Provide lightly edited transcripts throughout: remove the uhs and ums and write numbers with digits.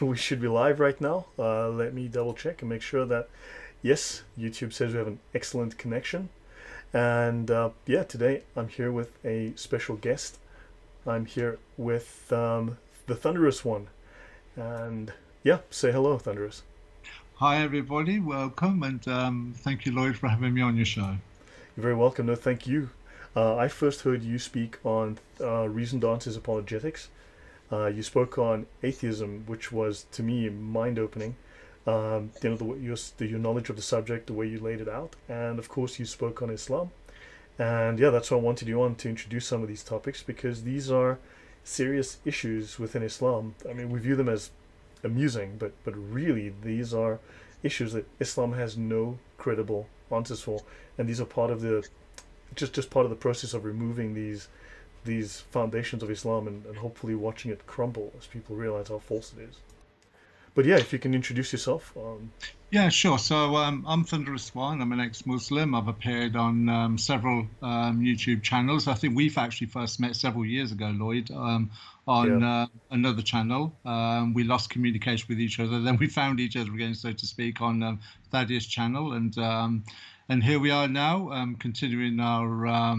We should be live right now. Let me double check and make sure that, yes, YouTube says we have an excellent connection. And yeah, today I'm here with a special guest. I'm here with the Thunderous one. And yeah, say hello, Thunderous. Hi, everybody. Welcome. And thank you, Lloyd, for having me on your show. You're very welcome. No, thank you. I first heard you speak on Reasoned Answers Apologetics. You spoke on atheism, which was to me mind opening. Your knowledge of the subject, the way you laid it out, and of course you spoke on Islam. And yeah, that's why I wanted you on to introduce some of these topics because these are serious issues within Islam. I mean, we view them as amusing, but really these are issues that Islam has no credible answers for, and these are part of the just part of the process of removing these foundations of Islam and hopefully watching it crumble as people realize how false it is. But yeah, if you can introduce yourself. Yeah, sure. So I'm Thunderous One. I'm an ex-Muslim. I've appeared on several YouTube channels. I think we've actually first met several years ago, Lloyd, Yeah, on another channel. We lost communication with each other. Then we found each other again, so to speak, on Thaddeus' channel. And here we are now, continuing our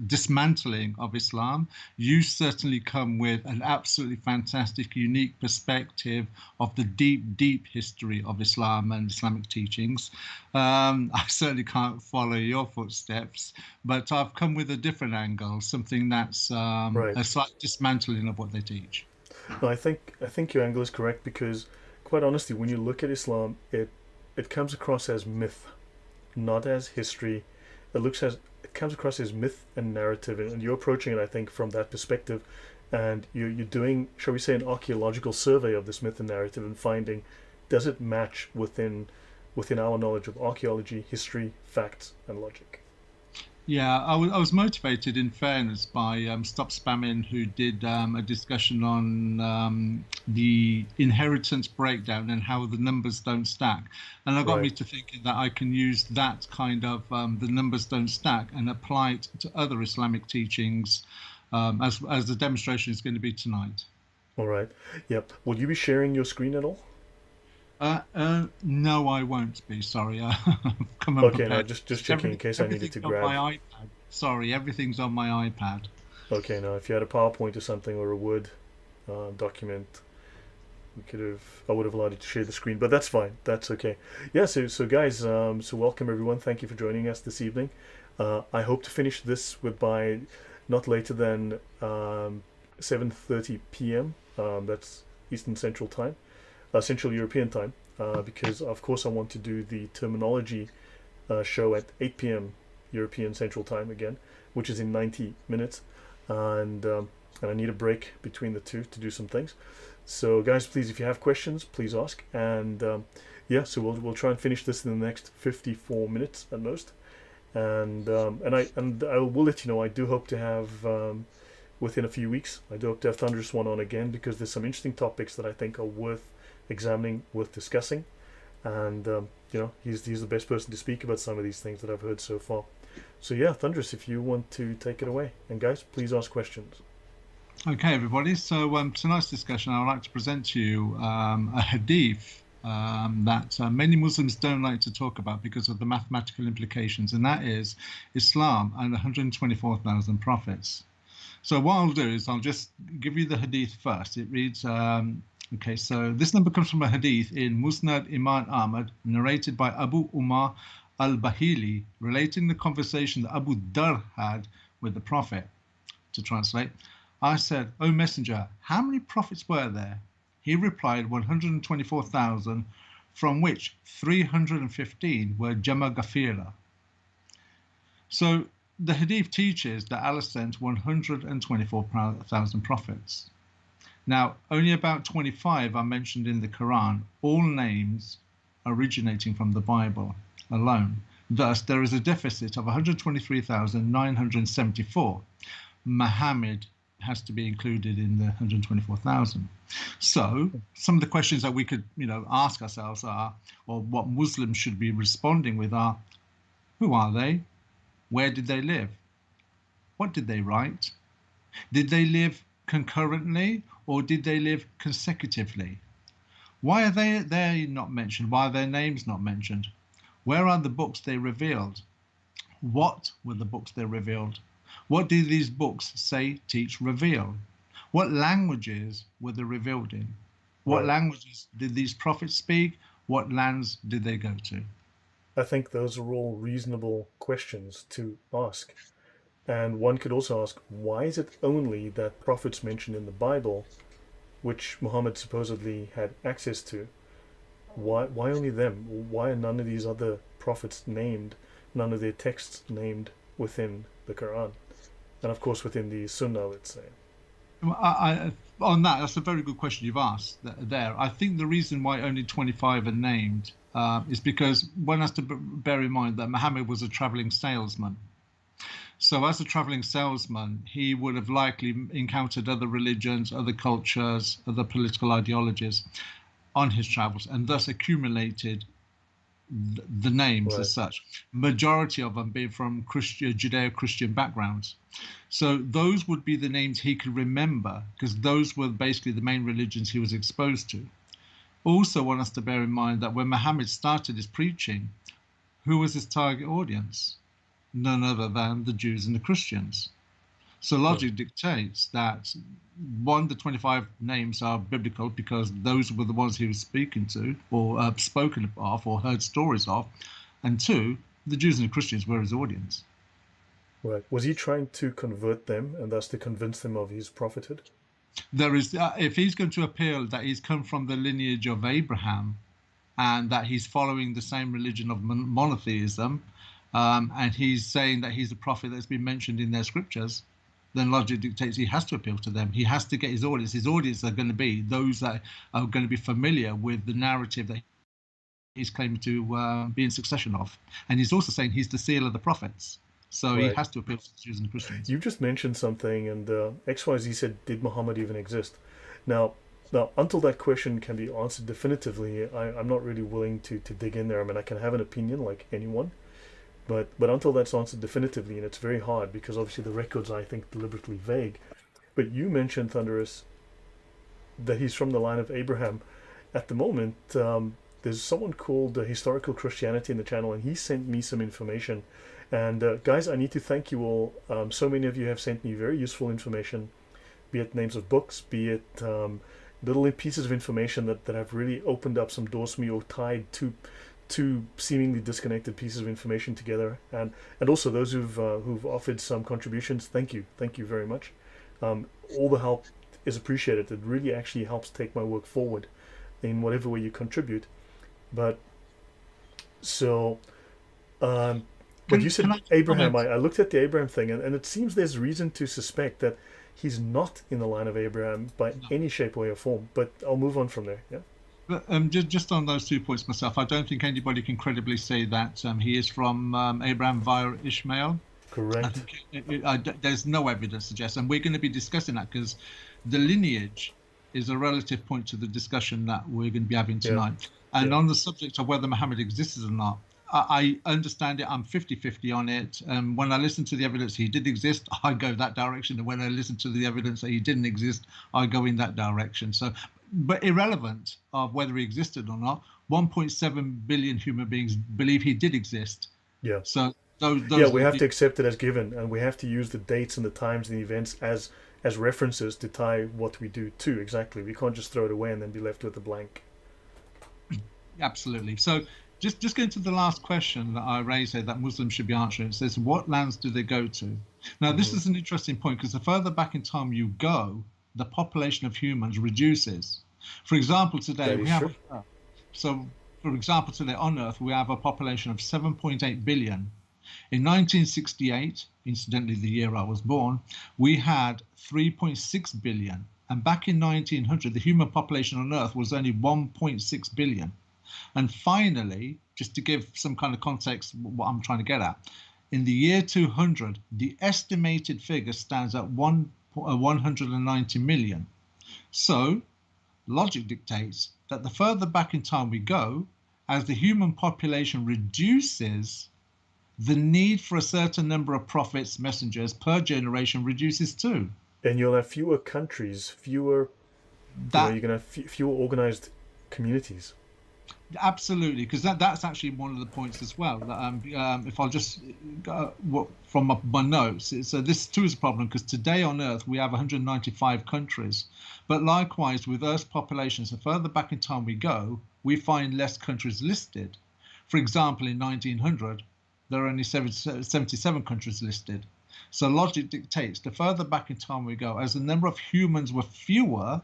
dismantling of Islam. You certainly come with an absolutely fantastic, unique perspective of the deep, deep history of Islam and Islamic teachings. I certainly can't follow your footsteps, but I've come with a different angle, something that's right. a slight dismantling of what they teach. No, I think your angle is correct because, quite honestly, when you look at Islam, it comes across as myth, not as history. It comes across as myth and narrative, and you're approaching it, I think, from that perspective, and you're doing, shall we say, an archaeological survey of this myth and narrative and finding, does it match within our knowledge of archaeology, history, facts, and logic? Yeah, I was motivated, in fairness, by Stop Spamming, who did a discussion on the inheritance breakdown and how the numbers don't stack. And it got me Right. to thinking that I can use that kind of the numbers don't stack and apply it to other Islamic teachings, as the demonstration is going to be tonight. All right. Yep. Will you be sharing your screen at all? No, I won't be. Sorry, I've come Okay, no, unprepared. just checking in Everything, case I needed everything's to on grab. my iPad. Sorry, everything's on my iPad. Okay, now if you had a PowerPoint or something or a Word document, we could have. I would have allowed you to share the screen, but that's fine. That's okay. Yeah. So guys, so welcome everyone. Thank you for joining us this evening. I hope to finish this with by not later than 7:30 p.m. That's Eastern Central Time, Central European Time, because of course I want to do the terminology show at 8 p.m. European Central Time again, which is in 90 minutes, and I need a break between the two to do some things. So, guys, please, if you have questions, please ask. And yeah, so we'll try and finish this in the next 54 minutes at most. And I will let you know. I do hope to have within a few weeks. I do hope to have Thunderous one on again because there's some interesting topics that I think are worth examining, worth discussing, and he's the best person to speak about some of these things that I've heard so far. So yeah, Thunderous, if you want to take it away, and guys, please ask questions. Okay, everybody. So tonight's discussion, I would like to present to you a hadith that many Muslims don't like to talk about because of the mathematical implications, and that is Islam and 124,000 prophets. So what I'll do is I'll just give you the hadith first. It reads, okay, so this number comes from a hadith in Musnad Imam Ahmad, narrated by Abu Umar al-Bahili, relating the conversation that Abu Dar had with the Prophet. To translate, I said, O Messenger, how many prophets were there? He replied, 124,000, from which 315 were Jama Gafira. So the Hadith teaches that Allah sent 124,000 prophets. Now, only about 25 are mentioned in the Quran, all names originating from the Bible alone. Thus, there is a deficit of 123,974. Muhammad has to be included in the 124,000. So some of the questions that we could, ask ourselves are, or what Muslims should be responding with are, who are they? Where did they live? What did they write? Did they live concurrently or did they live consecutively? Why are they not mentioned? Why are their names not mentioned? Where are the books they revealed? What were the books they revealed? What do these books say, teach, reveal? What languages were they revealed in? What Right. languages did these prophets speak? What lands did they go to? I think those are all reasonable questions to ask. And one could also ask, why is it only that prophets mentioned in the Bible, which Muhammad supposedly had access to, why only them? Why are none of these other prophets named, none of their texts named within the Quran? And of course within the Sunnah, let's say. Well, on that, that's a very good question you've asked there. I think the reason why only 25 are named is because one has to bear in mind that Muhammad was a traveling salesman. So, as a traveling salesman, he would have likely encountered other religions, other cultures, other political ideologies on his travels, and thus accumulated the names Right. as such. Majority of them being from Christian, Judeo-Christian backgrounds. So those would be the names he could remember because those were basically the main religions he was exposed to. Also, want us to bear in mind that when Muhammad started his preaching, who was his target audience? None other than the Jews and the Christians. So Hmm. logic dictates that one, the 25 names are biblical because those were the ones he was speaking to, or spoken of, or heard stories of, and two, the Jews and the Christians were his audience. Right. Was he trying to convert them and thus to convince them of his prophethood? There is, if he's going to appeal that he's come from the lineage of Abraham and that he's following the same religion of monotheism, and he's saying that he's a prophet that's been mentioned in their scriptures, then logic dictates he has to appeal to them. He has to get his audience. His audience are going to be those that are going to be familiar with the narrative that he's claiming to be in succession of. And he's also saying he's the seal of the prophets. So he Right. has to appeal to the Jews and the Christians. You just mentioned something, and XYZ said, "Did Muhammad even exist?" Now, until that question can be answered definitively, I'm not really willing to dig in there. I mean, I can have an opinion like anyone, but until that's answered definitively, and it's very hard because obviously the records are, I think, deliberately vague. But you mentioned Thunderous that he's from the line of Abraham. At the moment, there's someone called Historical Christianity in the channel, and he sent me some information. And guys, I need to thank you all. So many of you have sent me very useful information, be it names of books, be it little pieces of information that have really opened up some doors for me or tied two seemingly disconnected pieces of information together. And also those who've offered some contributions. Thank you very much. All the help is appreciated. It really actually helps take my work forward in whatever way you contribute. But so, but you Can said I Abraham. comment? I looked at the Abraham thing, and it seems there's reason to suspect that he's not in the line of Abraham by any shape, way, or form. But I'll move on from there. Yeah, But, just on those 2 points myself, I don't think anybody can credibly say that he is from Abraham via Ishmael. I correct. think there's no evidence to suggest, and we're going to be discussing that because the lineage is a relative point to the discussion that we're going to be having Yeah, tonight. And yeah. on the subject of whether Muhammad existed or not, I understand it. I'm 50-50 on it. When I listen to the evidence he did exist, I go that direction. And when I listen to the evidence that he didn't exist, I go in that direction. So, but irrelevant of whether he existed or not, 1.7 billion human beings believe he did exist. Yeah. So Yeah, those are we the have to people. accept it as given, and we have to use the dates and the times and the events as references to tie what we do to. Exactly. We can't just throw it away and then be left with a blank. Absolutely. So just going to the last question that I raised here that Muslims should be answering. It says, what lands do they go to? Now, this Hmm. is an interesting point because the further back in time you go, the population of humans reduces. For example, today That we is have, true. so for example, today on Earth, we have a population of 7.8 billion. In 1968, incidentally, the year I was born, we had 3.6 billion. And back in 1900, the human population on Earth was only 1.6 billion. And finally, just to give some kind of context, what I'm trying to get at, in the year 200, the estimated figure stands at 190 million. So, logic dictates that the further back in time we go, as the human population reduces, the need for a certain number of prophets, messengers per generation reduces too. And you'll have fewer countries, fewer That you're going to have fewer organized communities. Absolutely, because that's actually one of the points as well. That, if I'll just from my notes, so this too is a problem because today on Earth we have 195 countries, but likewise with Earth's population, so further back in time we go, we find less countries listed. For example, in 1900, there are only 77 countries listed. So logic dictates the further back in time we go, as the number of humans were fewer,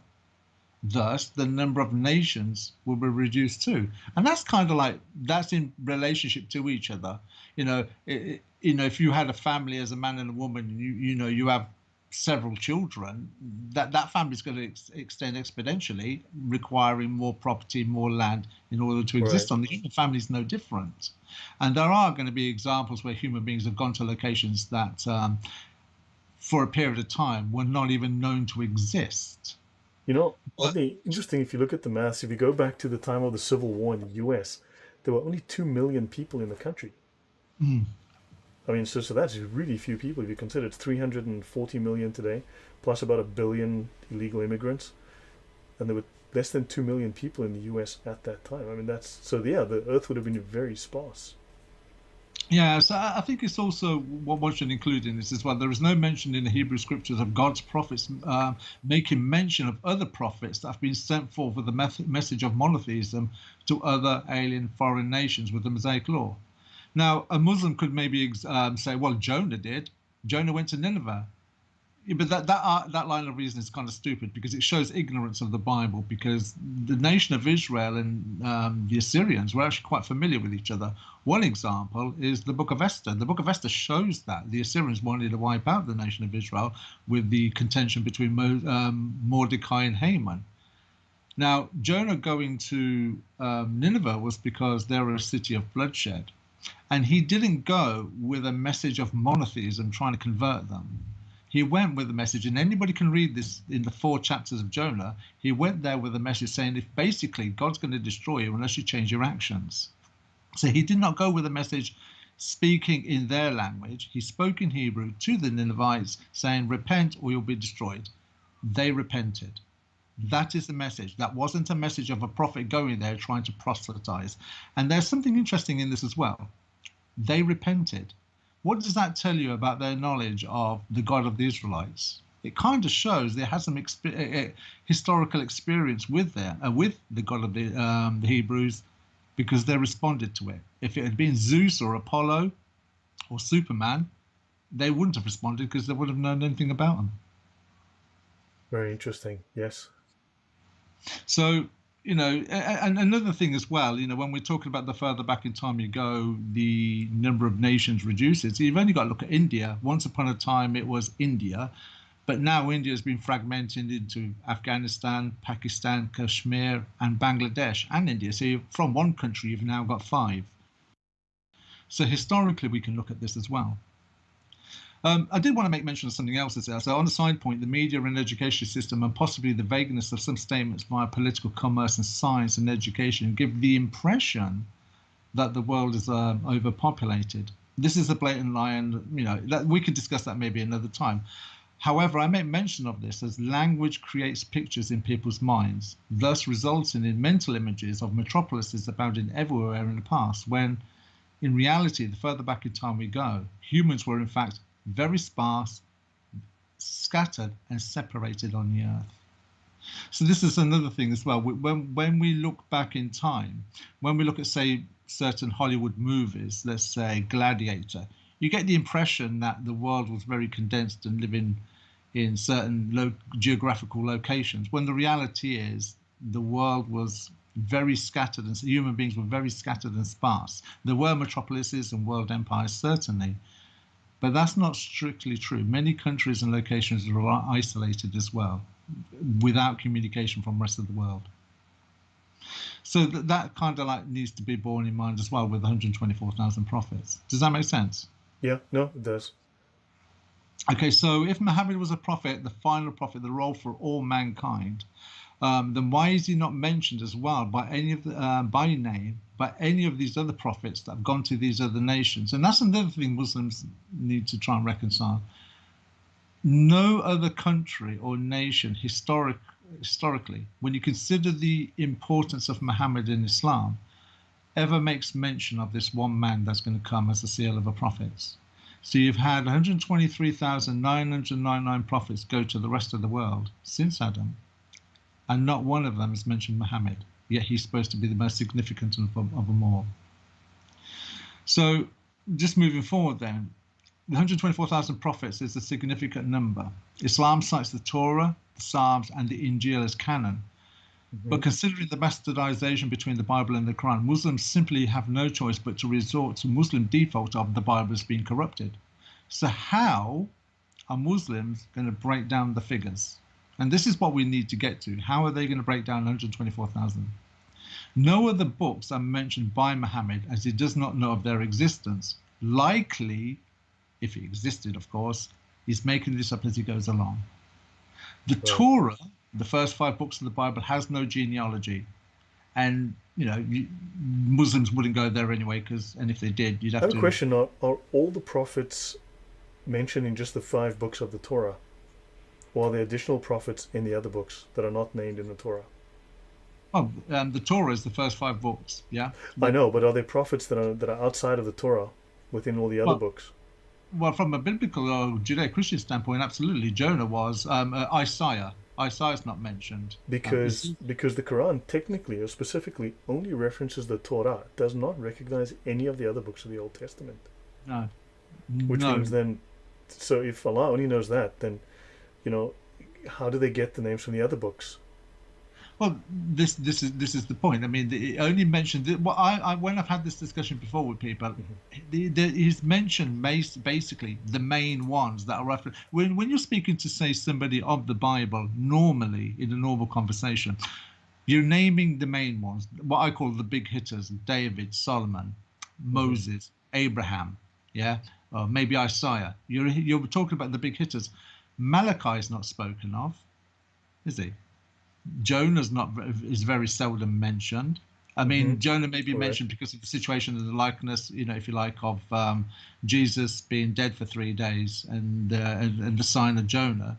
thus the number of nations will be reduced too. And that's kind of like that's in relationship to each other. If you had a family as a man and a woman, you have several children, that family is going to extend exponentially, requiring more property, more land in order to Right. exist. On the human family is no different. And there are going to be examples where human beings have gone to locations that for a period of time were not even known to exist. Oddly interesting if you look at the maths, if you go back to the time of the Civil War in the US, there were only 2 million people in the country. Mm. I mean, so that's really few people if you consider it's 340 million today, plus about a billion illegal immigrants. And there were less than 2 million people in the US at that time. I mean, yeah, the earth would have been very sparse. Yeah, so I think it's also what one should include in this as well. There is no mention in the Hebrew scriptures of God's prophets making mention of other prophets that have been sent forth with the message of monotheism to other alien foreign nations with the Mosaic law. Now, a Muslim could maybe say, well, Jonah did. Jonah went to Nineveh. Yeah, but that line of reason is kind of stupid because it shows ignorance of the Bible. Because the nation of Israel and the Assyrians were actually quite familiar with each other. One example is the Book of Esther. The Book of Esther shows that the Assyrians wanted to wipe out the nation of Israel with the contention between Mordecai and Haman. Now, Jonah going to Nineveh was because they were a city of bloodshed, and he didn't go with a message of monotheism trying to convert them. He went with a message, and anybody can read this in the 4 chapters of Jonah. He went there with a message saying, if basically God's going to destroy you unless you change your actions. So he did not go with a message speaking in their language. He spoke in Hebrew to the Ninevites saying, repent or you'll be destroyed. They repented. That is the message. That wasn't a message of a prophet going there trying to proselytize. And there's something interesting in this as well. They repented. What does that tell you about their knowledge of the God of the Israelites? It kind of shows they had some historical experience with the God of the Hebrews, because they responded to it. If it had been Zeus or Apollo or Superman, they wouldn't have responded because they would have known anything about them. Very interesting. Yes. So, and another thing as well, when we're talking about the further back in time you go, the number of nations reduces. You've only got to look at India. Once upon a time, it was India, but now India has been fragmented into Afghanistan, Pakistan, Kashmir, and Bangladesh, and India. So from one country, you've now got 5. So historically, we can look at this as well. I did want to make mention of something else as well. So on the side point, the media and education system and possibly the vagueness of some statements via political commerce and science and education give the impression that the world is overpopulated. This is a blatant lie, and that we could discuss that maybe another time. However, I make mention of this as language creates pictures in people's minds, thus resulting in mental images of metropolises abounding everywhere in the past, when in reality, the further back in time we go, humans were in fact very sparse, scattered, and separated on the earth. So this is another thing as well. When we look back in time, when we look at, say, certain Hollywood movies, let's say Gladiator, you get the impression that the world was very condensed and living in certain geographical locations, when the reality is the world was very scattered and human beings were very scattered and sparse. There were metropolises and world empires, certainly, but that's not strictly true. Many countries and locations are isolated as well, without communication from the rest of the world. So that kind of like needs to be borne in mind as well with 124,000 prophets. Does that make sense? Yeah, no, it does. Okay, so if Muhammad was a prophet, the final prophet, the role for all mankind, then why is he not mentioned as well by any of by name by any of these other prophets that have gone to these other nations? And that's another thing Muslims need to try and reconcile. No other country or nation historically, when you consider the importance of Muhammad in Islam, ever makes mention of this one man that's going to come as the seal of the prophets. So you've had 123,999 prophets go to the rest of the world since Adam, and not one of them has mentioned Muhammad, yet he's supposed to be the most significant of them all. So just moving forward then, the 124,000 prophets is a significant number. Islam cites the Torah, the Psalms, and the Injil as canon. But considering the bastardization between the Bible and the Quran, Muslims simply have no choice but to resort to Muslim default of the Bible as being corrupted. So how are Muslims going to break down the figures? And this is what we need to get to. How are they going to break down 124,000? No other books are mentioned by Muhammad, as he does not know of their existence. Likely, if he existed, of course, he's making this up as he goes along. The Torah, the first 5 books of the Bible, has no genealogy. And, Muslims wouldn't go there anyway, and if they did, you'd have to... I have a question. Are all the prophets mentioned in just the 5 books of the Torah? Or are there additional prophets in the other books that are not named in the Torah? Oh, the Torah is the first 5 books, yeah? I know, but are there prophets that are outside of the Torah within all the other books? Well, from a biblical or Judeo-Christian standpoint, absolutely. Jonah was. Isaiah. Isaiah's not mentioned. Because the Quran technically or specifically only references the Torah. It does not recognize any of the other books of the Old Testament. No. Which means then, so if Allah only knows that, then, how do they get the names from the other books? Well, this is the point. I mean, it only mentioned when I've had this discussion before with people, he's mentioned basically the main ones that are referenced. When you're speaking to, say, somebody of the Bible, normally in a normal conversation, you're naming the main ones, what I call the big hitters: David, Solomon, Moses, Abraham, or maybe Isaiah. You're talking about the big hitters. Malachi is not spoken of, is he? Jonah is very seldom mentioned. I mean, Jonah may be mentioned because of the situation and the likeness, if you like, of Jesus being dead for 3 days and the sign of Jonah.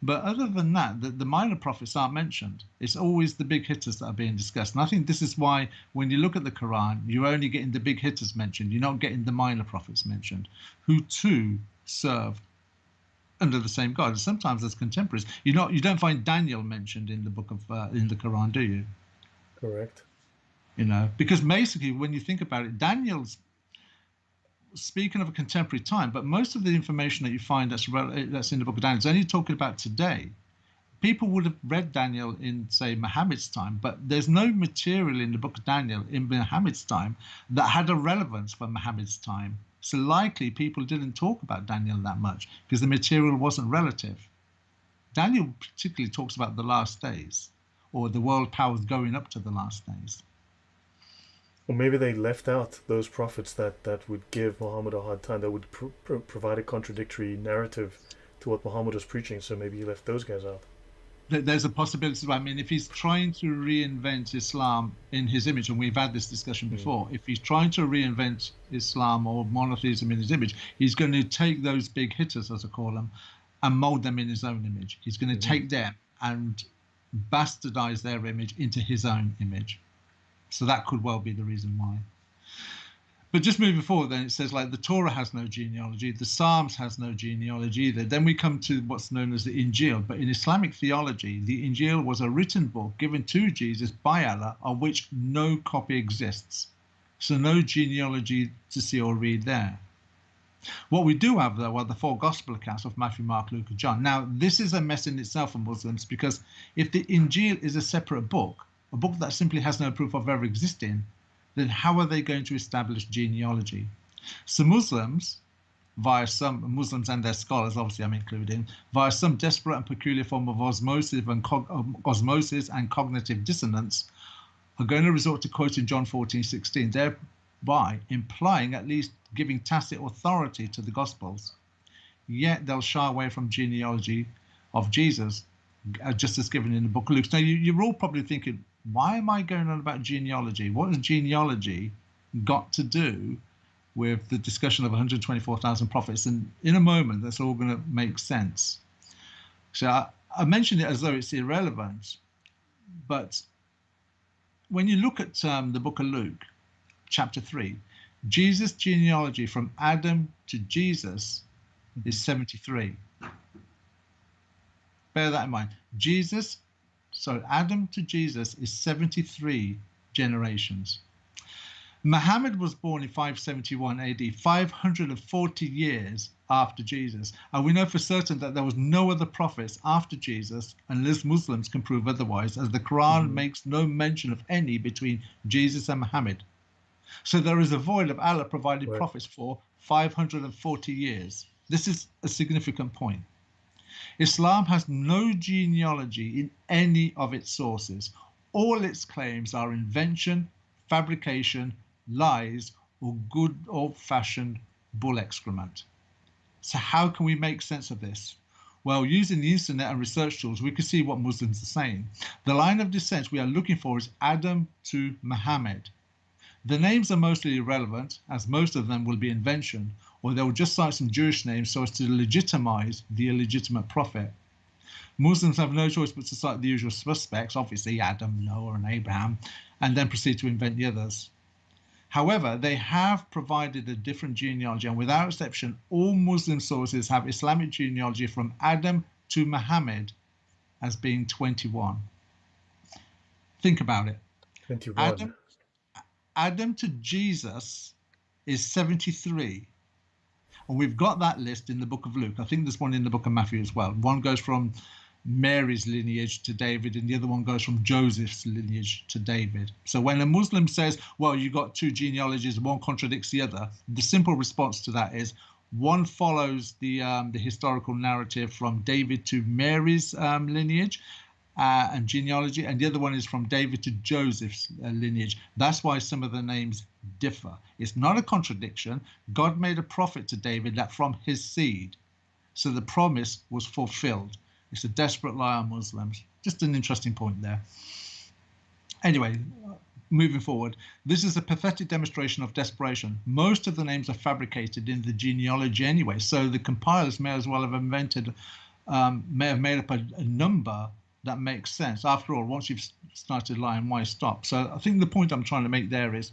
But other than that, the minor prophets aren't mentioned. It's always the big hitters that are being discussed. And I think this is why when you look at the Quran, you're only getting the big hitters mentioned. You're not getting the minor prophets mentioned, who too serve under the same God. And sometimes as contemporaries, you don't find Daniel mentioned in the book of in the Quran, do you? Correct. Because basically, when you think about it, Daniel's speaking of a contemporary time, but most of the information that you find that's in the book of Daniel is only talking about today. People would have read Daniel in, say, Muhammad's time, but there's no material in the book of Daniel in Muhammad's time that had a relevance for Muhammad's time. So likely people didn't talk about Daniel that much because the material wasn't relative. Daniel particularly talks about the last days, or the world powers going up to the last days. Or maybe they left out those prophets that would give Muhammad a hard time, that would provide a contradictory narrative to what Muhammad was preaching, so maybe he left those guys out. There's a possibility. I mean, if he's trying to reinvent Islam in his image, and we've had this discussion before, if he's trying to reinvent Islam or monotheism in his image, he's going to take those big hitters, as I call them, and mold them in his own image. He's going to take them and bastardize their image into his own image. So that could well be the reason why. But just moving forward, then it says, like, the Torah has no genealogy, the Psalms has no genealogy either. Then we come to what's known as the Injil. But in Islamic theology, the Injil was a written book given to Jesus by Allah, of which no copy exists. So no genealogy to see or read there. What we do have, though, are the 4 gospel accounts of Matthew, Mark, Luke, and John. Now, this is a mess in itself for Muslims, because if the Injil is a separate book, a book that simply has no proof of ever existing, then how are they going to establish genealogy? So Muslims, Muslims and their scholars, obviously I'm including, via some desperate and peculiar form of osmosis and cognitive dissonance, are going to resort to quoting John 14:16, thereby implying, at least giving tacit authority to the Gospels. Yet they'll shy away from genealogy of Jesus, just as given in the book of Luke. Now, you're all probably thinking, why am I going on about genealogy? What has genealogy got to do with the discussion of 124,000 prophets? And in a moment, that's all going to make sense. So I mention it as though it's irrelevant, but when you look at the book of Luke, chapter 3, Jesus' genealogy from Adam to Jesus is 73. Bear that in mind. Adam to Jesus is 73 generations. Muhammad was born in 571 AD, 540 years after Jesus. And we know for certain that there was no other prophets after Jesus, unless Muslims can prove otherwise, as the Quran makes no mention of any between Jesus and Muhammad. So there is a void of Allah provided prophets for 540 years. This is a significant point. Islam has no genealogy in any of its sources. All its claims are invention, fabrication, lies, or good old-fashioned bull excrement. So how can we make sense of this? Well, using the internet and research tools, we can see what Muslims are saying. The line of descent we are looking for is Adam to Muhammad. The names are mostly irrelevant, as most of them will be invention, or they will just cite some Jewish names so as to legitimize the illegitimate prophet. Muslims have no choice but to cite the usual suspects, obviously Adam, Noah, and Abraham, and then proceed to invent the others. However, they have provided a different genealogy, and without exception, all Muslim sources have Islamic genealogy from Adam to Muhammad as being 21. Think about it. 21. Adam to Jesus is 73. And we've got that list in the book of Luke. I think there's one in the book of Matthew as well. One goes from Mary's lineage to David, and the other one goes from Joseph's lineage to David. So when a Muslim says, well, you got two genealogies, one contradicts the other, the simple response to that is one follows the historical narrative from David to Mary's lineage and genealogy, and the other one is from David to Joseph's lineage. That's why some of the names differ. It's not a contradiction. God made a prophet to David that from his seed. So the promise was fulfilled. It's a desperate lie on Muslims. Just an interesting point there. Anyway, moving forward, this is a pathetic demonstration of desperation. Most of the names are fabricated in the genealogy anyway, so the compilers may as well have invented, may have made up a number that makes sense. After all, once you've started lying, why stop? So I think the point I'm trying to make there is,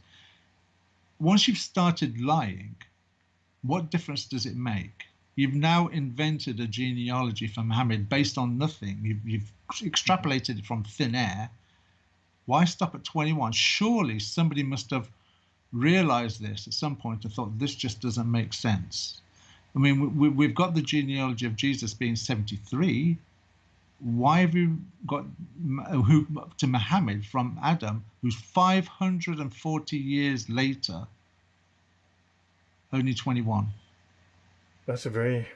once you've started lying, what difference does it make? You've now invented a genealogy for Muhammad based on nothing. You've extrapolated it from thin air. Why stop at 21? Surely somebody must have realized this at some point and thought, this just doesn't make sense. I mean, we've got the genealogy of Jesus being 73. Why have you got to Muhammad from Adam, who's 540 years later, only 21? That's a very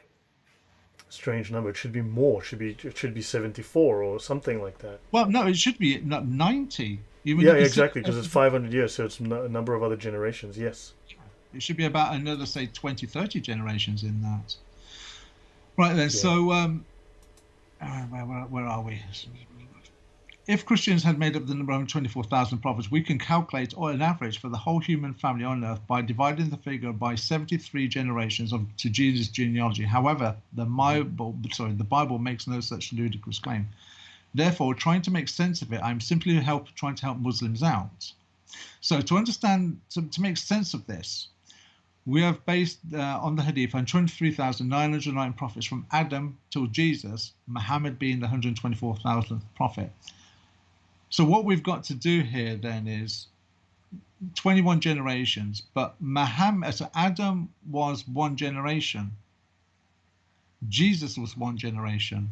strange number. It should be more. It should be 74 or something like that. Well, no, it should be 90. Yeah, exactly, because it's 500 years, so it's a number of other generations. Yes. It should be about another, say, 20, 30 generations in that. Right then, yeah. So where are we? If Christians had made up the number of 24,000 prophets, we can calculate an average for the whole human family on earth by dividing the figure by 73 generations to Jesus' genealogy. However, the Bible makes no such ludicrous claim. Therefore, trying to make sense of it, I'm simply trying to help Muslims out. So to understand, to make sense of this, we have based on the Hadith on 23,909 prophets from Adam till Jesus, Muhammad being the 124,000th prophet. So what we've got to do here then is 21 generations, but so Adam was one generation, Jesus was one generation,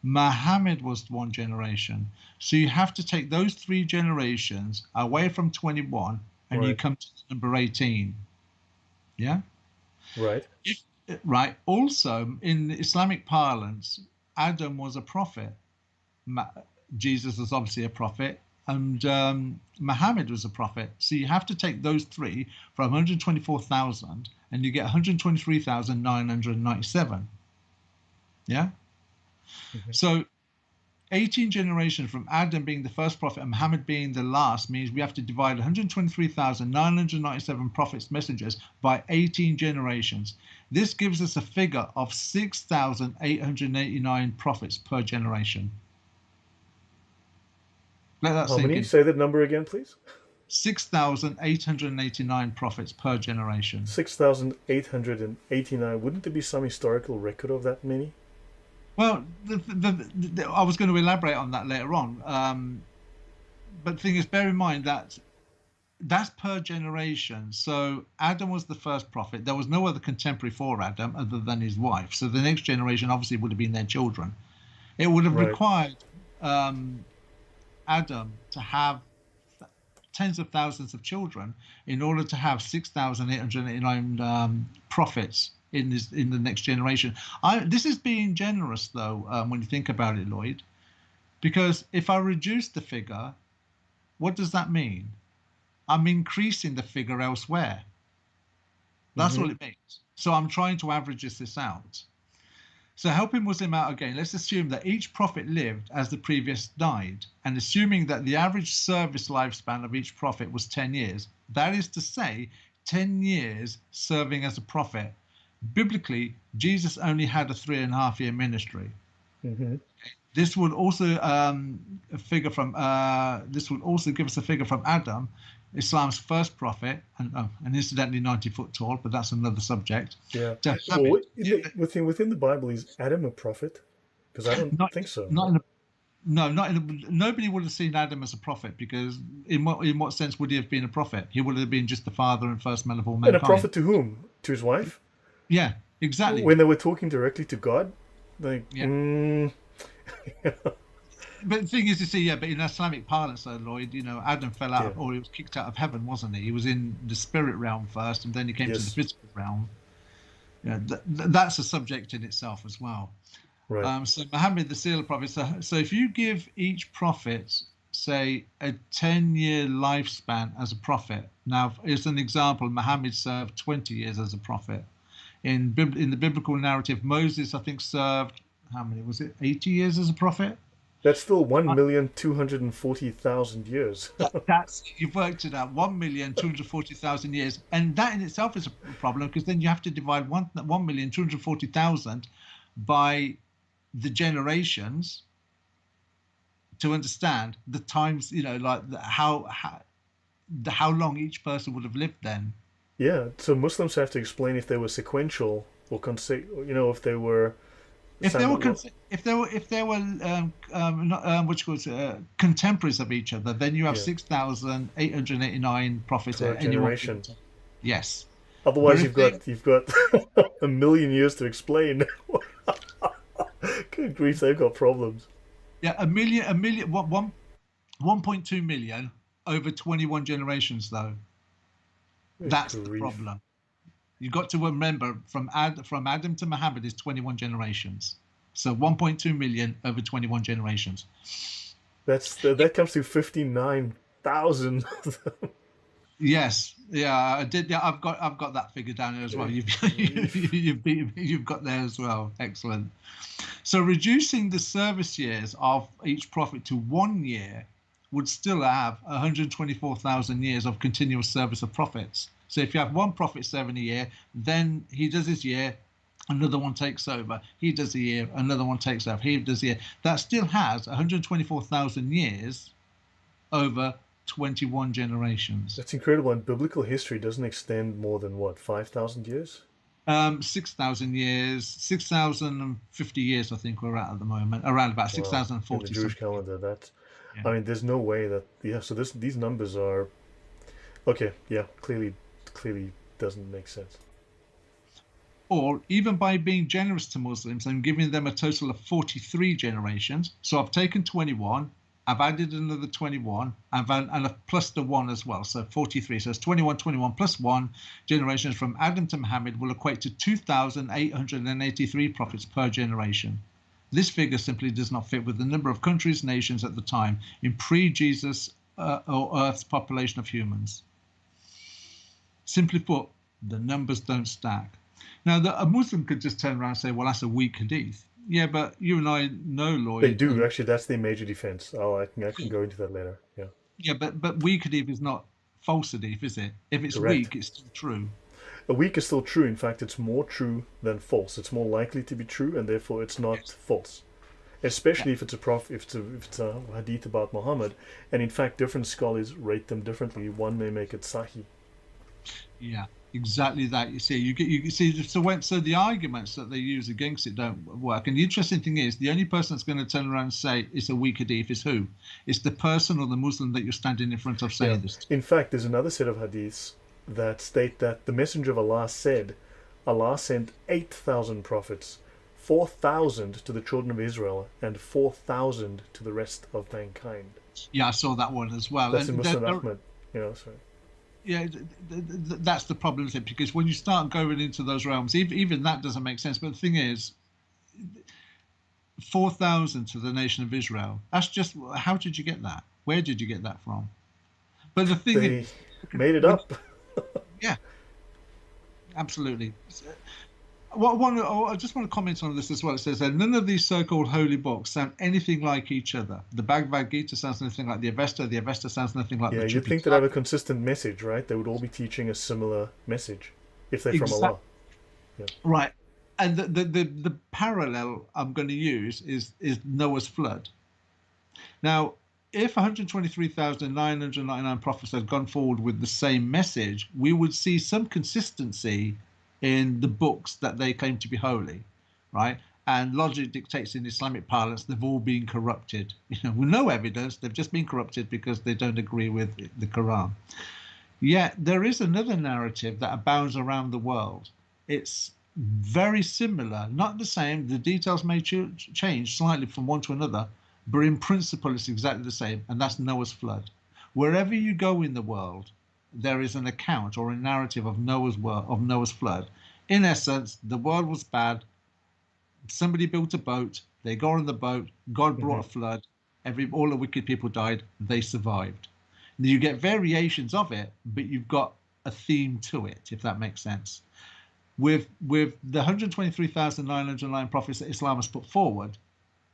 Muhammad was one generation. So you have to take those three generations away from 21 and right. You come to the number 18. Yeah? Right. Right. Also, in Islamic parlance, Adam was a prophet. Jesus was obviously a prophet, and Muhammad was a prophet. So you have to take those three from 124,000, and you get 123,997. Yeah? Mm-hmm. So 18 generations from Adam being the first prophet and Muhammad being the last means we have to divide 123,997 prophets, messengers by 18 generations. This gives us a figure of 6,889 prophets per generation. Let that How sink many? in. Say that number again, please. 6,889 prophets per generation. 6,889. Wouldn't there be some historical record of that many? Well, I was going to elaborate on that later on. But the thing is, bear in mind that that's per generation. So Adam was the first prophet. There was no other contemporary for Adam other than his wife. So the next generation obviously would have been their children. It would have Right. required Adam to have tens of thousands of children in order to have 6,889 prophets in the next generation. This is being generous, though, when you think about it, Lloyd, because if I reduce the figure, what does that mean? I'm increasing the figure elsewhere. That's Mm-hmm. all it means. So I'm trying to average this out. So helping Muslim out again, let's assume that each prophet lived as the previous died, and assuming that the average service lifespan of each prophet was 10 years, that is to say, 10 years serving as a prophet. Biblically, Jesus only had a 3.5 year ministry. Mm-hmm. This would also this would also give us a figure from Adam, Islam's first prophet, and incidentally 90 foot tall, but that's another subject. Yeah. To have Well, it, within the Bible, is Adam a prophet? Because I don't not think so. not No? in a, no, not in a, nobody would have seen Adam as a prophet, because in what sense would he have been a prophet? He would have been just the father and first man of all And a mankind. prophet to whom? To his wife? Yeah, exactly. When they were talking directly to God? Like, Yeah. But the thing is, you see, yeah, but in Islamic parlance, though, Lloyd, Adam fell out yeah. of, or he was kicked out of heaven, wasn't he? He was in the spirit realm first, and then he came to the Yes. physical realm. Yeah, that's a subject in itself as well. Right. So Muhammad, the seal of prophets. So if you give each prophet, say, a 10-year lifespan as a prophet. Now, as an example, Muhammad served 20 years as a prophet. In the biblical narrative, Moses, I think, served, how many was it? 80 years as a prophet. That's still 1,240,000 years. That's you've worked it out. 1,240,000 years, and that in itself is a problem, because then you have to divide 1,240,000 by the generations to understand the times. Like how long each person would have lived then. Yeah. So Muslims have to explain if they were sequential or if they were If they were simul- which was contemporaries of each other, then you have yeah, 6,889 prophets per at any one generation. time. Yes, but Otherwise, if you've got a million years to explain. Good grief, they've got problems. yeah, what 1.2 million over 21 generations, though. Good That's the grief. problem. You've got to remember, from Adam to Muhammad is 21 generations. So 1.2 million over 21 generations. That comes to 59,000. Yes, yeah, I did. Yeah, I've got that figure down here as well. Good You've grief. you've got there as well. Excellent. So reducing the service years of each prophet to 1 year would still have 124,000 years of continuous service of prophets. So if you have one prophet serving a year, then he does his year, another one takes over. He does a year, another one takes over. He does a year. That still has 124,000 years over 21 generations. That's incredible. And biblical history doesn't extend more than what, 5,000 years? 6,000 years, 6,050 years, I think we're at the moment, around about Wow. In the 6,040 Jewish something. calendar, that's. Yeah. I mean, there's no way that. Yeah. So these numbers are. Okay. Yeah. Clearly doesn't make sense. Or even by being generous to Muslims and giving them a total of 43 generations. So I've taken 21, I've added another 21, and I've plus the one as well. So 43. So it's 21, 21 plus one generations from Adam to Muhammad will equate to 2,883 prophets per generation. This figure simply does not fit with the number of countries, nations at the time in pre-Jesus or Earth's population of humans. Simply put, the numbers don't stack. Now, a Muslim could just turn around and say, well, that's a weak hadith. Yeah, but you and I know, They Lloyd, do and actually. That's their major defense. Oh, I can go into that later. Yeah. yeah, but weak hadith is not false hadith, is it? If it's Correct. weak, it's still true. A weak is still true. In fact, it's more true than false. It's more likely to be true, and therefore it's not Yes. false. Yeah. Especially if it's a hadith about Muhammad, and in fact, different scholars rate them differently. One may make it sahih. Yeah, exactly that. You see, so the arguments that they use against it don't work. And the interesting thing is, the only person that's going to turn around and say it's a weak hadith is who? It's the person or the Muslim that you're standing in front of Yeah. saying this to. In fact, there's another set of hadiths that state that the Messenger of Allah said, Allah sent 8,000 prophets, 4,000 to the children of Israel, and 4,000 to the rest of mankind. Yeah, I saw that one as well. That's in And Muslim Ahmed. So yeah, that's the problem with it, because when you start going into those realms, even that doesn't make sense. But the thing is, 4,000 to the nation of Israel. That's just, how did you get that? Where did you get that from? But the thing they is, made it when, up. yeah, absolutely. I just want to comment on this as well. It says that none of these so-called holy books sound anything like each other. The Bhagavad Gita sounds nothing like the Avesta sounds nothing like the Yeah, you'd think they'd have Tripitaka. a consistent message, right? They would all be teaching a similar message if they're from Allah. Exactly Yeah. right. And the parallel I'm going to use is Noah's flood. Now, if 123,999 prophets had gone forward with the same message, we would see some consistency in the books that they claim to be holy, right? And logic dictates in Islamic parlance they've all been corrupted. With no evidence, they've just been corrupted because they don't agree with the Quran. Yet there is another narrative that abounds around the world. It's very similar, not the same. The details may change slightly from one to another, but in principle, it's exactly the same, and that's Noah's flood. Wherever you go in the world, there is an account or a narrative of Noah's flood. In essence, the world was bad. Somebody built a boat. They got on the boat. God brought Hmm. a flood. All the wicked people died. They survived. You get variations of it, but you've got a theme to it, if that makes sense. With the 123,909 prophets that Islam has put forward,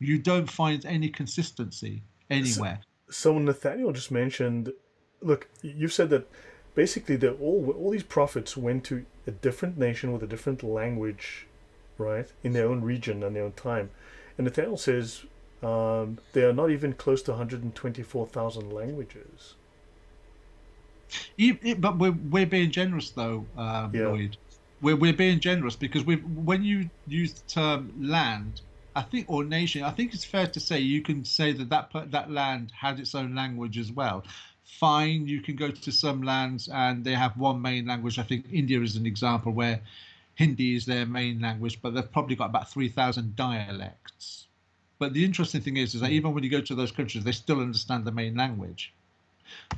you don't find any consistency So, anywhere. so Nathaniel just mentioned, look, you've said that basically they all these prophets went to a different nation with a different language, right, in their own region and their own time. And Nathaniel says they are not even close to 124,000 languages. But we're being generous though, Yeah. Lloyd. We're being generous because when you use the term land, I think, or nation, I think it's fair to say you can say that land had its own language as well. Fine, you can go to some lands and they have one main language. I think India is an example where Hindi is their main language, but they've probably got about 3,000 dialects. But the interesting thing is that Mm. even when you go to those countries, they still understand the main language.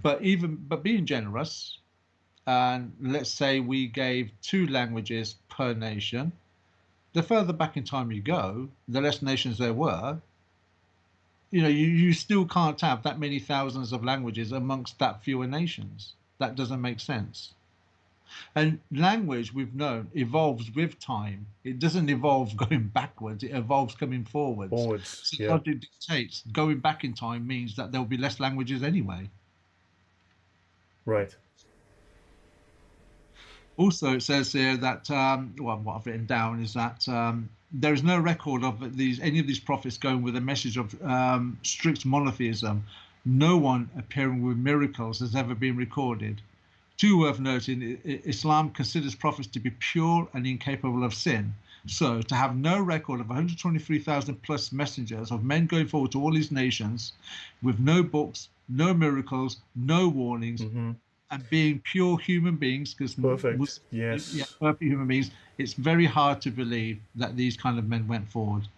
But being generous, and let's say we gave two languages per nation, the further back in time you go, the less nations there were. You still can't have that many thousands of languages amongst that fewer nations. That doesn't make sense. And language, we've known, evolves with time. It doesn't evolve going backwards, it evolves coming forwards. Onwards. So Yeah. logic dictates going back in time means that there'll be less languages anyway. Right. Also, it says here that well, what I've written down is that there is no record of any of these prophets going with a message of strict monotheism. No one appearing with miracles has ever been recorded. Too worth noting, Islam considers prophets to be pure and incapable of sin. So, to have no record of 123,000 plus messengers of men going forward to all these nations with no books, no miracles, no warnings, Mm-hmm. and being pure human beings, because Perfect. yeah, Yes. perfect human beings, it's very hard to believe that these kind of men went forward.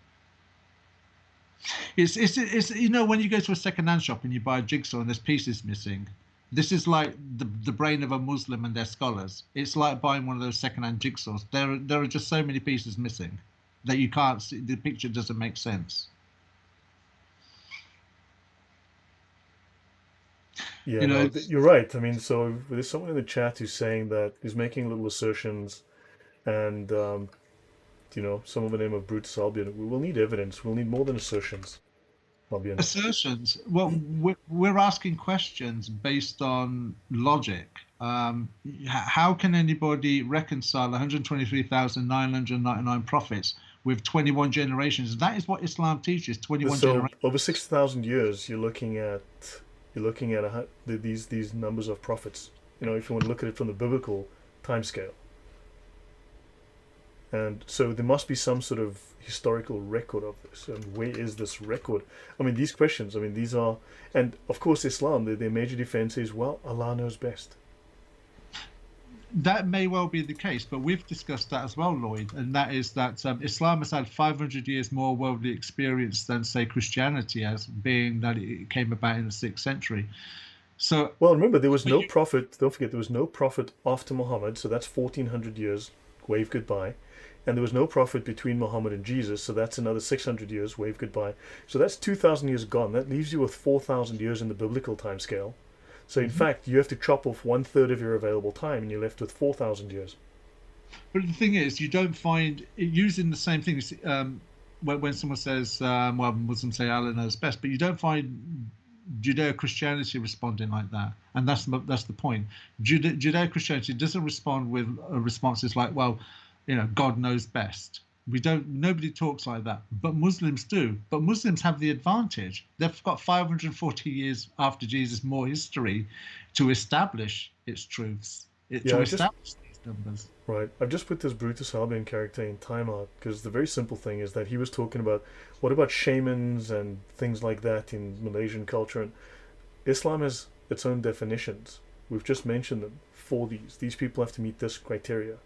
It's when you go to a second-hand shop and you buy a jigsaw and there's pieces missing. This is like the brain of a Muslim and their scholars. It's like buying one of those second-hand jigsaws. There are just so many pieces missing that you can't see. The picture doesn't make sense. Yeah, You know, no, it's, you're right. I mean, so there's someone in the chat who's saying that he's making little assertions, and some of the name of Brutus Albion. We will need evidence. We'll need more than assertions. Albion. assertions. Well, we're asking questions based on logic. How can anybody reconcile 123,999 prophets with 21 generations? That is what Islam teaches, 21 So generations. over 6,000 years, you're looking at these numbers of prophets. You know, if you want to look at it from the biblical timescale, and so there must be some sort of historical record of this. And where is this record? I mean, these questions. I mean, these are, and of course, Islam. Their major defense is, well, Allah knows best. That may well be the case, but we've discussed that as well, Lloyd, and that is that Islam has had 500 years more worldly experience than, say, Christianity has, being that it came about in the 6th century. So, Well, remember, there was so no you, prophet. Don't forget, there was no prophet after Muhammad. So that's 1,400 years. Wave goodbye. And there was no prophet between Muhammad and Jesus, so that's another 600 years, wave goodbye. So that's 2,000 years gone. That leaves you with 4,000 years in the biblical timescale. So in Mhm. fact, you have to chop off 1/3 of your available time, and you're left with 4,000 years. But the thing is, you don't find it using the same things. When someone says, well, Muslims say Allah knows best, but you don't find Judeo-Christianity responding like that, and that's the point. Judeo-Christianity doesn't respond with responses like, well, God knows best. We don't. Nobody talks like that, but Muslims do. But Muslims have the advantage. They've got 540 years after Jesus more history to establish its truths, Yeah, to I've just establish these numbers. right. I've just put this Brutus Albion character in timeout because the very simple thing is that he was talking about what about shamans and things like that in Malaysian culture, and Islam has its own definitions. We've just mentioned them for these. These people have to meet this criteria,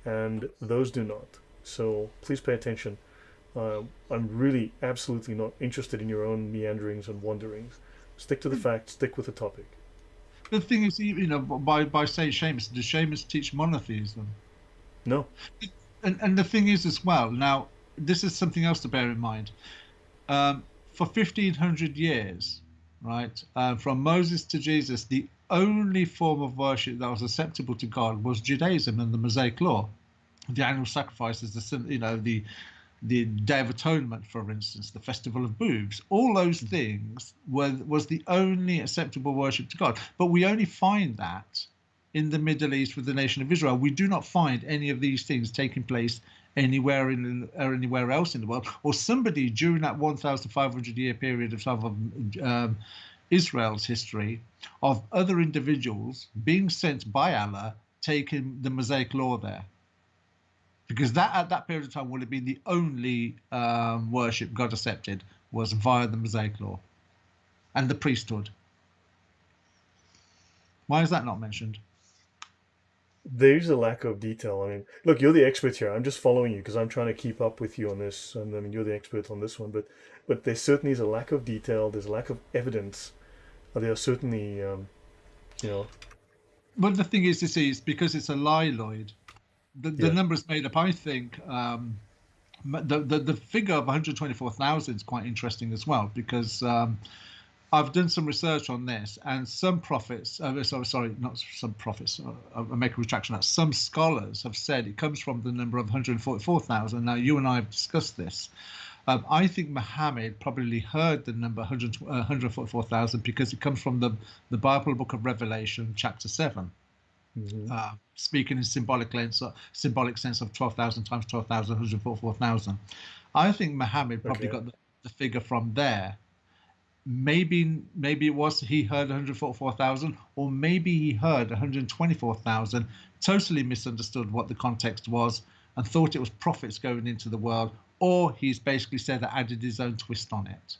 and those do not. So please pay attention. I'm really absolutely not interested in your own meanderings and wanderings. Stick to the facts, stick with the topic. The thing is, by saying Seamus, does Seamus teach monotheism? No. And the thing is as well. Now, this is something else to bear in mind. For 1,500 years, right, from Moses to Jesus, the only form of worship that was acceptable to God was Judaism and the Mosaic Law, the animal sacrifices, the Day of Atonement, for instance, the Festival of Booths, all those things was the only acceptable worship to God. But we only find that in the Middle East with the nation of Israel. We do not find any of these things taking place anywhere else in the world, or somebody during that 1,500-year period of time of Israel's history of other individuals being sent by Allah taking the Mosaic Law there, because that at that period of time would have been the only worship God accepted was via the Mosaic Law and the priesthood. Why is that not mentioned? There's a lack of detail. I mean, look, you're the expert here. I'm just following you because I'm trying to keep up with you on this. And I mean, you're the expert on this one. But there certainly is a lack of detail. There's a lack of evidence. There are certainly, you know, But the thing is, this is because it's a lie, Lloyd. The yeah. number's made up. I think the figure of 124,000 is quite interesting as well, because I've done some research on this, and some prophets, sorry, not some prophets, I'll make a retraction. That some scholars have said it comes from the number of 144,000. Now, you and I have discussed this. I think Muhammad probably heard the number 144,000 because it comes from the Bible book of Revelation, chapter 7. Hmm. Speaking in symbolic sense of 12,000 times 12,000, 144,000. I think Muhammad probably Okay. got the figure from there. Maybe it was he heard 144,000, or maybe he heard 124,000, totally misunderstood what the context was and thought it was prophets going into the world, or he's basically said that added his own twist on it.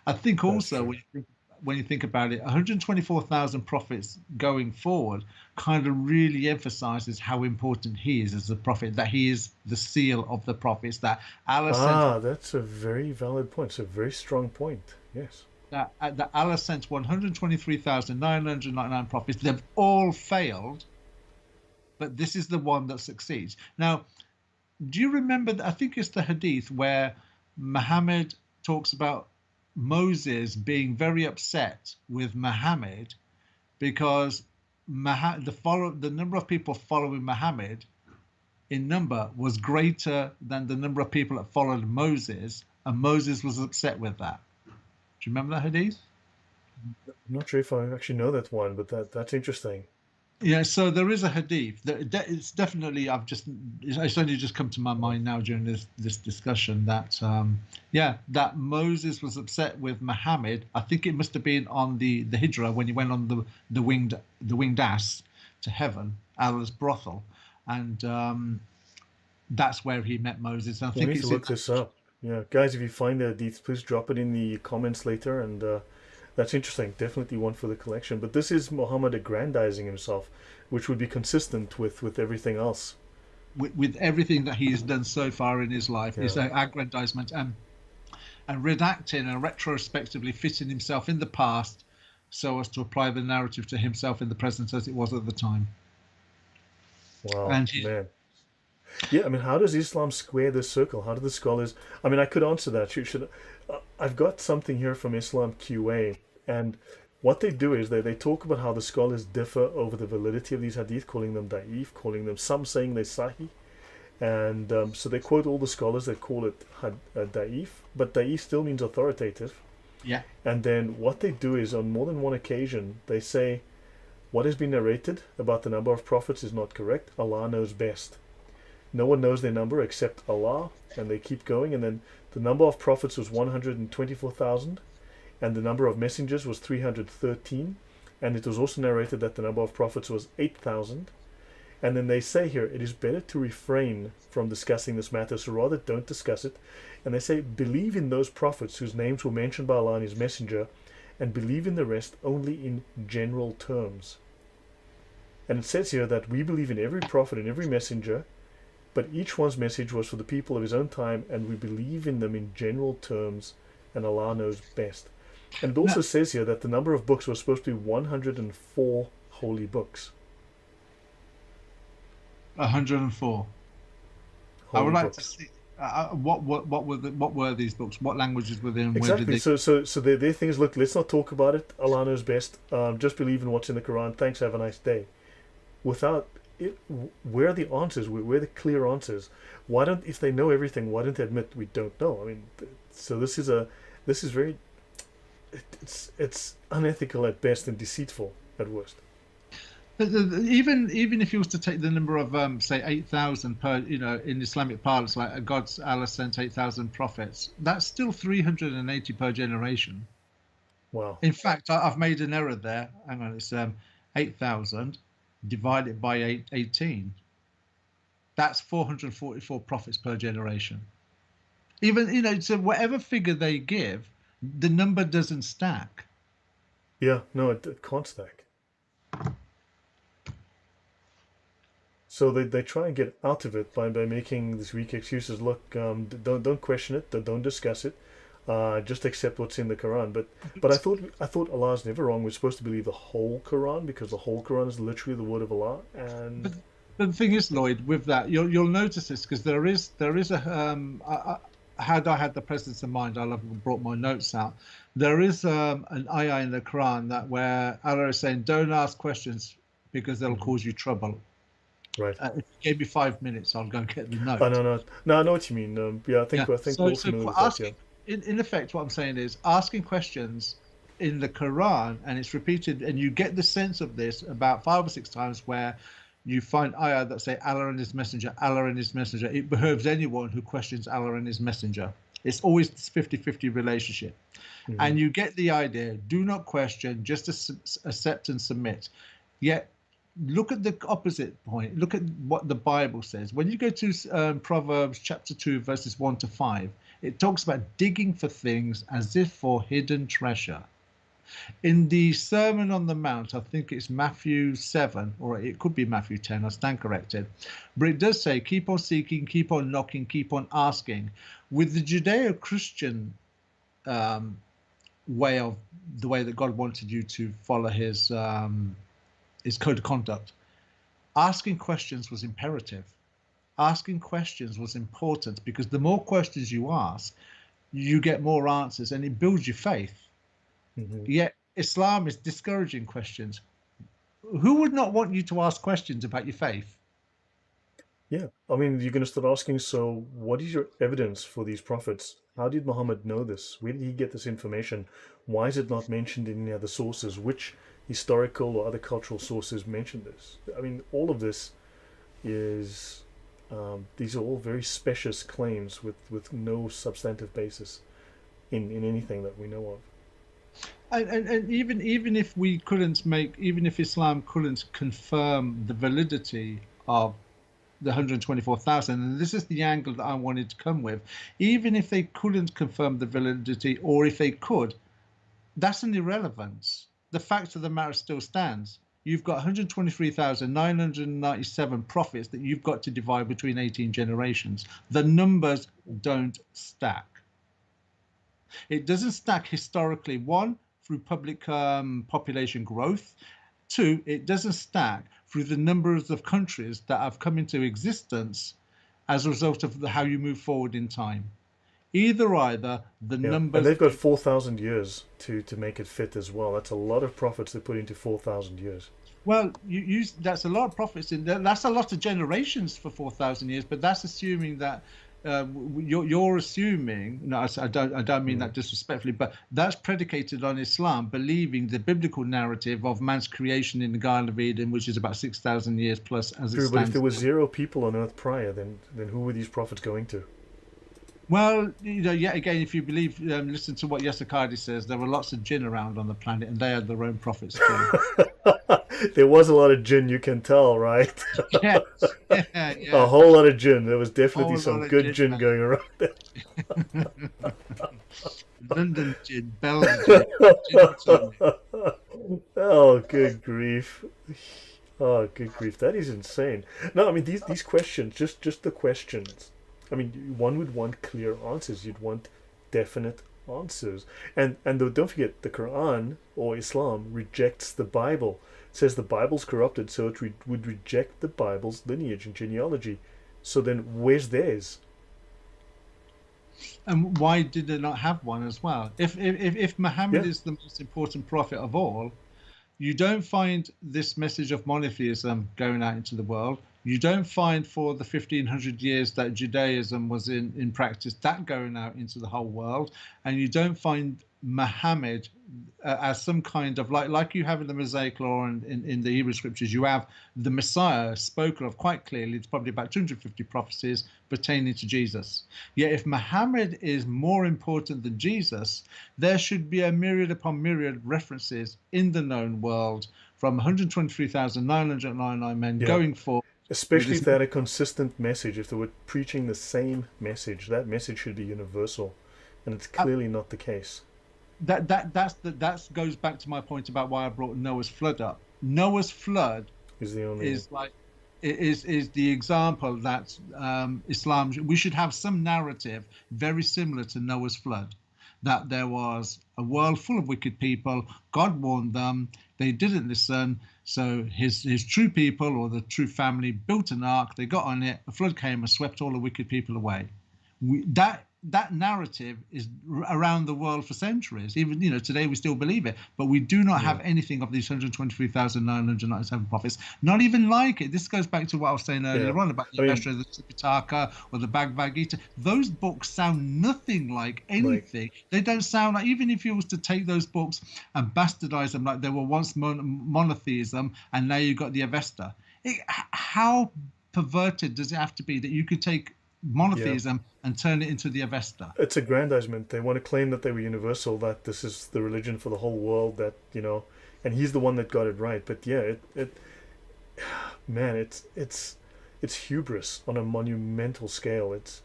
I think That's also true. when you think about it, 124,000 prophets going forward kind of really emphasizes how important he is as a prophet, that he is the seal of the prophets, that Allah sent Ah, that's a very valid point. It's a very strong point. Yes. that Allah sent 123,999 prophets. They've all failed, but this is the one that succeeds. Now, do you remember that? I think it's the hadith where Muhammad talks about Moses being very upset with Muhammad because the number of people following Muhammad in number was greater than the number of people that followed Moses, and Moses was upset with that. Do you remember that hadith? I'm not sure if I actually know that one, but that's interesting. Yeah, so there is a hadith that it's definitely it's only just come to my mind now during this discussion that yeah, that Moses was upset with Muhammad. I think it must have been on the Hijra when he went on the winged ass to heaven, Allah's brothel, and that's where he met Moses. And I We think need to it's in look this up. Yeah, guys, if you find the hadith, please drop it in the comments later. And that's interesting. Definitely one for the collection. But this is Muhammad aggrandizing himself, which would be consistent with everything else. with everything that he has done so far in his life, Yeah. his aggrandizement and redacting and retrospectively fitting himself in the past so as to apply the narrative to himself in the present as it was at the time. Wow, And he, man. Yeah, I mean, how does Islam square this circle? How do the scholars? I mean, I could answer that. I've got something here from Islam QA, and what they do is they talk about how the scholars differ over the validity of these hadith, calling them da'if, calling them some saying they're sahih, and so they quote all the scholars that call it da'if, but da'if still means authoritative. yeah, And then what they do is on more than one occasion they say what has been narrated about the number of prophets is not correct. Allah knows best. No one knows their number except Allah, and they keep going. And then the number of prophets was 124,000, and the number of messengers was 313. And it was also narrated that the number of prophets was 8,000. And then they say here, it is better to refrain from discussing this matter, so rather don't discuss it. And they say, believe in those prophets whose names were mentioned by Allah and His Messenger, and believe in the rest only in general terms. And it says here that we believe in every prophet and every messenger, but each one's message was for the people of his own time, and we believe in them in general terms, and Allah knows best. And it also no, says here that the number of books was supposed to be 104 holy books. 104. I Holy would like to books. see what were these books? What languages were they in? Where did Exactly. they? So their thing is, look, let's not talk about it. Allah knows best. Just believe in what's in the Quran. Thanks. Have a nice day. Without it, where are the answers? Where are the clear answers? Why don't, if they know everything, why don't they admit we don't know? I mean, so this is very, it's unethical at best and deceitful at worst. Even if you was to take the number of say 8,000 per, in Islamic parlance, like God's Allah sent 8,000 prophets, that's still 380 per generation. Wow. In fact, I've made an error there. Hang on, it's 8,000 divided by 18. That's 444 prophets per generation. Even, so whatever figure they give, the number doesn't stack. Yeah. No, it can't stack. So they try and get out of it by making these weak excuses. Look, don't question it. Don't discuss it. Just accept what's in the Quran. But I thought Allah's never wrong. We're supposed to believe the whole Quran because the whole Quran is literally the word of Allah. But, And but the thing is, Lloyd, with that, you'll notice this because there is a had I had the presence of mind, I'll have brought my notes out. There is an ayah in the Quran that where Allah is saying, "Don't ask questions because they'll Mhm. cause you trouble." Right. If you gave me 5 minutes, I'll go and get the Oh, note. no, I know what you mean. Yeah, Yeah. I think we're So, all so familiar for with that. Yeah. asking, in effect, what I'm saying is asking questions in the Quran, and it's repeated, and you get the sense of this about 5 or 6 times where you find ayah that say Allah and His Messenger, Allah and His Messenger. It behooves anyone who questions Allah and His Messenger. It's always this 50-50 relationship. Hmm. And you get the idea, do not question, just accept and submit. Yet look at the opposite point. Look at what the Bible says. When you go to Proverbs chapter 2, verses 1 to 5, it talks about digging for things as if for hidden treasure. In the Sermon on the Mount, I think it's Matthew 7, or it could be Matthew 10, I stand corrected. But it does say, keep on seeking, keep on knocking, keep on asking. With the Judeo Christian um, way of the way that God wanted you to follow his code of conduct, asking questions was imperative. Asking questions was important because the more questions you ask, you get more answers and it builds your faith. Hmm. Yet Islam is discouraging questions. Who would not want you to ask questions about your faith? Yeah, I mean, you're going to start asking, so what is your evidence for these prophets? How did Muhammad know this? Where did he get this information? Why is it not mentioned in any other sources? Which historical or other cultural sources mention this? I mean, all of this is, these are all very specious claims with no substantive basis in anything that we know of. And even if we couldn't make, even if Islam couldn't confirm the validity of the 124,000, and this is the angle that I wanted to come with, even if they couldn't confirm the validity, or if they could, that's an irrelevance. The fact of the matter still stands. You've got 123,997 prophets that you've got to divide between 18 generations. The numbers don't stack. It doesn't stack historically, one, through public population growth. Two, it doesn't stack through the numbers of countries that have come into existence as a result of how you move forward in time. Either the Yeah, and numbers. they've got 4,000 years to make it fit as well. That's a lot of prophets they put into 4,000 years. Well, that's a lot of prophets in there. That's a lot of generations for 4,000 years. But that's assuming that you're assuming. No, I don't mean that disrespectfully, but that's predicated on Islam believing the biblical narrative of man's creation in the Garden of Eden, which is about 6,000 years plus as it True, but if stands. there was zero people on Earth prior, then who were these prophets going to? Well, yet again, if you believe, listen to what Yasakadi says, there were lots of jinn around on the planet, and they had their own prophets too. There was a lot of jinn, you can tell, right? Yeah, yeah, A yeah. whole lot of jinn. There was definitely Whole some lot of good jinn, jinn going around there. London gin, Belgian gin and tonic. Oh, good grief. Oh, good grief. That is insane. No, I mean these questions, just the questions. I mean, one would want clear answers. You'd want definite answers. And don't forget, the Quran or Islam rejects the Bible. It says the Bible's corrupted, so it would reject the Bible's lineage and genealogy. So then, where's theirs? And why did they not have one as well? If Muhammad Yeah, is the most important prophet of all, you don't find this message of monotheism going out into the world. You don't find for the 1500 years that Judaism was in practice that going out into the whole world. And you don't find Muhammad as some kind of like you have in the Mosaic law and in the Hebrew scriptures, you have the Messiah spoken of quite clearly. It's probably about 250 prophecies pertaining to Jesus. Yet if Muhammad is more important than Jesus, there should be a myriad upon myriad references in the known world from 123,999 men yeah. going forward with Especially this. if they had a consistent message. If they were preaching the same message, that message should be universal, and it's clearly not the case. That goes back to my point about why I brought Noah's flood up. Noah's flood Is the only is like is the example that Islam, we should have some narrative very similar to Noah's flood, that there was a world full of wicked people. God warned them, they didn't listen, so his true people or the true family built an ark, they got on it, the flood came and swept all the wicked people away. That narrative is around the world for centuries. Even today we still believe it, but we do not yeah. have anything of these 123,997 prophets. Not even like it. This goes back to what I was saying Yeah. earlier on about the I mean, Avesta, the Tripitaka, or the Bhagavad Gita. Those books sound nothing like like anything. They don't sound like, even if you was to take those books and bastardize them like they were once monotheism, and now you've got the Avesta. How perverted does it have to be that you could take yeah. monotheism and turn it into the Avesta? It's aggrandizement. They want to claim that they were universal, that this is the religion for the whole world, and he's the one that got it right. But yeah, man, it's hubris on a monumental scale. It's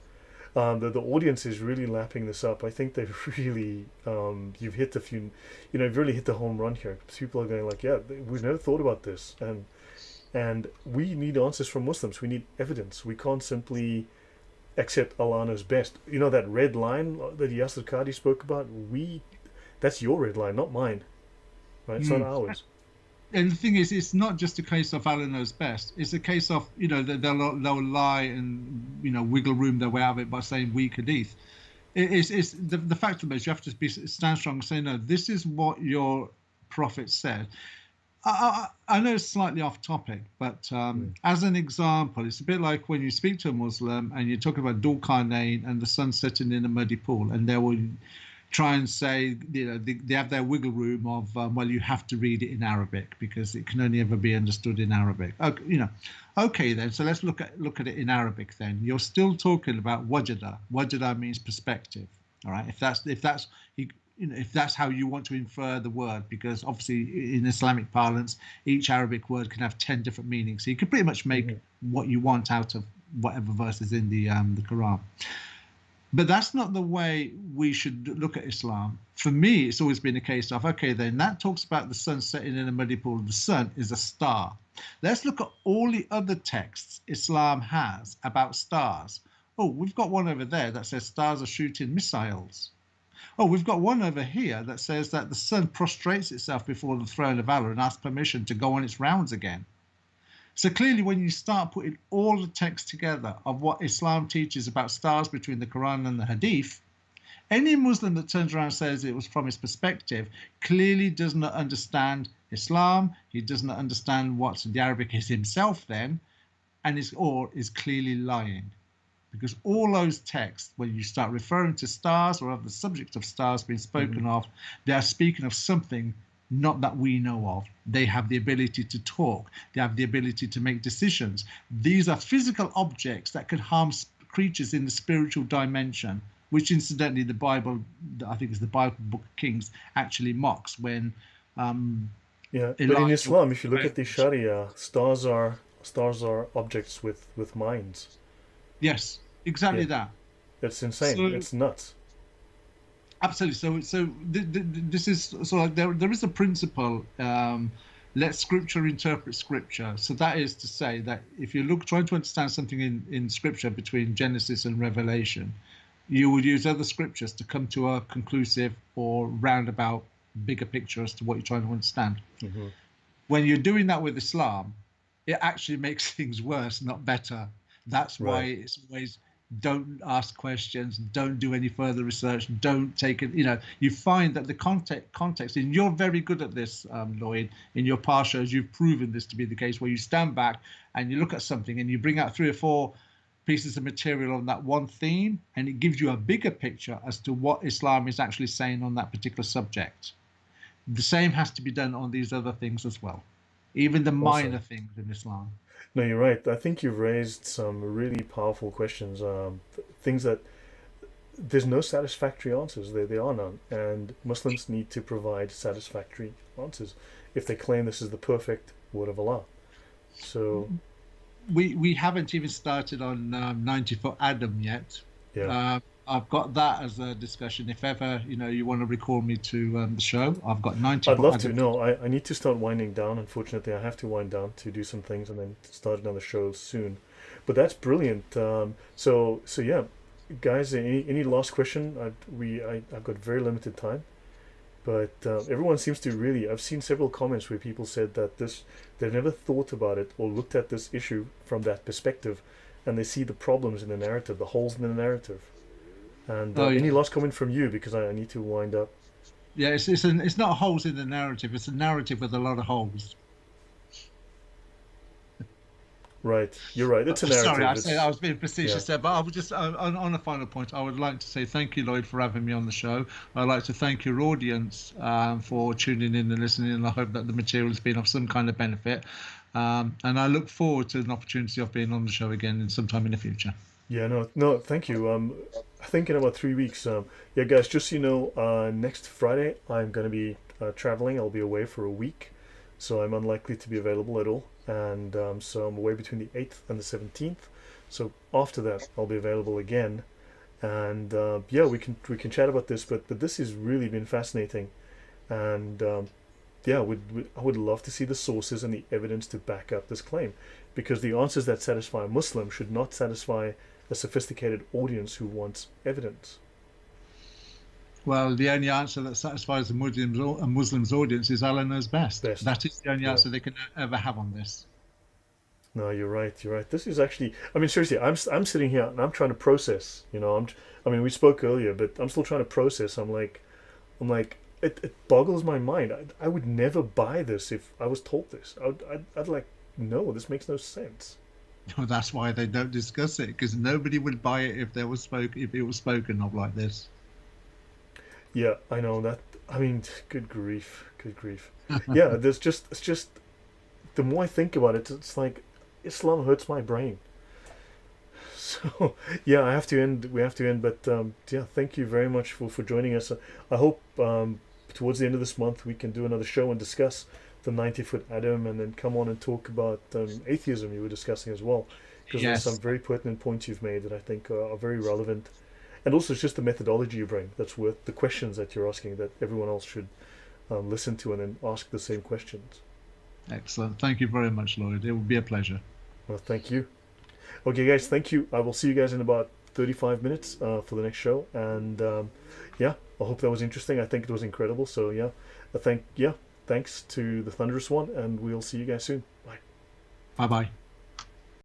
the audience is really lapping this up. I think they've really you've hit the few, you've really hit the home run here. People are going like, yeah, we've never thought about this, and we need answers from Muslims. We need evidence. We can't simply accept Allah knows best. That red line that Yasir Qadi spoke about, that's your red line, not mine. Right? It's not ours. And the thing is, it's not just a case of Allah knows best. It's a case of, they'll lie and, wiggle room their way out of it by saying weak hadith. It's the fact of it is you have to stand strong and say, no, this is what your prophet said. I know it's slightly off topic, but Mm. as an example, it's a bit like when you speak to a Muslim and you're talking about Dul Qarnayn and the sun setting in a muddy pool, and they will try and say, they have their wiggle room of, well, you have to read it in Arabic because it can only ever be understood in Arabic. Okay, okay then. So let's look at it in Arabic. Then you're still talking about wajada. Wajada means perspective. All right. If that's if that's how you want to infer the word, because obviously in Islamic parlance, each Arabic word can have 10 different meanings. So you can pretty much make Hmm. what you want out of whatever verse is in the Quran. But that's not the way we should look at Islam. For me, it's always been a case of, okay, then that talks about the sun setting in a muddy pool. The sun is a star. Let's look at all the other texts Islam has about stars. Oh, we've got one over there that says stars are shooting missiles. Oh, we've got one over here that says that the sun prostrates itself before the throne of Allah and asks permission to go on its rounds again. So clearly, when you start putting all the text together of what Islam teaches about stars between the Quran and the Hadith, any Muslim that turns around and says it was from his perspective clearly does not understand Islam. He does not understand what the Arabic is himself then, and is clearly lying. Because all those texts, when you start referring to stars or of the subject of stars being Hmm. spoken of, they are speaking of something not that we know of. They have the ability to talk, they have the ability to make decisions. These are physical objects that could harm creatures in the spiritual dimension, which incidentally the Bible, I think it's the Bible book of Kings, actually mocks when um, Yeah, but in Elijah. Islam, if you look at the Sharia, stars are objects with minds. Yes, exactly Yeah, that. it's insane. So It's nuts. absolutely. This is so like there is a principle. Let Scripture interpret Scripture. So that is to say that if you look trying to understand something in Scripture between Genesis and Revelation, you would use other scriptures to come to a conclusive or roundabout bigger picture as to what you're trying to understand. Hmm. When you're doing that with Islam, it actually makes things worse, not better. That's why Right. it's always don't ask questions, don't do any further research, don't take it. You find that the context, and you're very good at this, Lloyd, in your past shows, you've proven this to be the case, where you stand back and you look at something and you bring out 3 or 4 pieces of material on that one theme, and it gives you a bigger picture as to what Islam is actually saying on that particular subject. The same has to be done on these other things as well, even the minor Awesome. things in Islam. No, you're right. I think you've raised some really powerful questions. Things that there's no satisfactory answers. There are none, and Muslims need to provide satisfactory answers if they claim this is the perfect word of Allah. So We haven't even started on 90 for Adam yet. yeah, I've got that as a discussion. If ever you want to recall me to the show, I've got 90 I'd for love to. Adam. No, I need to start winding down. Unfortunately, I have to wind down to do some things and then start another show soon. But that's brilliant. So yeah, guys, any last question? I've got very limited time, but everyone seems to really. I've seen several comments where people said that they've never thought about it or looked at this issue from that perspective, and they see the problems in the narrative, the holes in the narrative. And Oh any yeah, last comment from you because I need to wind up. yeah. It's not holes in the narrative. It's a narrative with a lot of holes. Right, you're right. It's a Sorry, narrative. I said I It's was being yeah. facetious there, but I would just on a final point, I would like to say thank you, Lloyd, for having me on the show. I'd like to thank your audience for tuning in and listening, and I hope that the material has been of some kind of benefit. And I look forward to an opportunity of being on the show again in sometime in the future. Yeah, no, no, thank you. I think in about 3 weeks. Yeah, guys, just so you know, next Friday I'm gonna be traveling. I'll be away for a week, so I'm unlikely to be available at all. And so I'm away between the 8th and the 17th. So after that, I'll be available again. And yeah, we can chat about this. But this has really been fascinating. And yeah, I would love to see the sources and the evidence to back up this claim, because the answers that satisfy a Muslim should not satisfy a sophisticated audience who wants evidence. Well, the only answer that satisfies a Muslim's audience is Allah knows best. Best. That is the only Yeah. answer they can ever have on this. No, you're right. You're right. This is actually. I mean, seriously, I'm sitting here and I'm trying to process. I mean, we spoke earlier, but I'm still trying to process. I'm like, it boggles my mind. I would never buy this if I was told this. I'd like, no, this makes no sense. Well, that's why they don't discuss it, because nobody would buy it if it was spoken of like this. Yeah, I know that. I mean, good grief, good grief. Yeah, there's just it's just the more I think about it, it's like Islam hurts my brain. So yeah, I have to end. We have to end. But yeah, thank you very much for joining us. I hope towards the end of this month we can do another show and discuss the 90-foot atom, and then come on and talk about atheism you were discussing as well, because there's some Yes, very pertinent points you've made that I think are very relevant. And also, it's just the methodology you bring that's worth the questions that you're asking that everyone else should listen to and then ask the same questions. excellent. Thank you very much, Lloyd. It would be a pleasure. Well, thank you. Okay, guys, thank you. I will see you guys in about 35 minutes for the next show. And yeah, I hope that was interesting. I think it was incredible. So yeah, thanks to the Thunderous one, and we'll see you guys soon. Bye. Bye bye.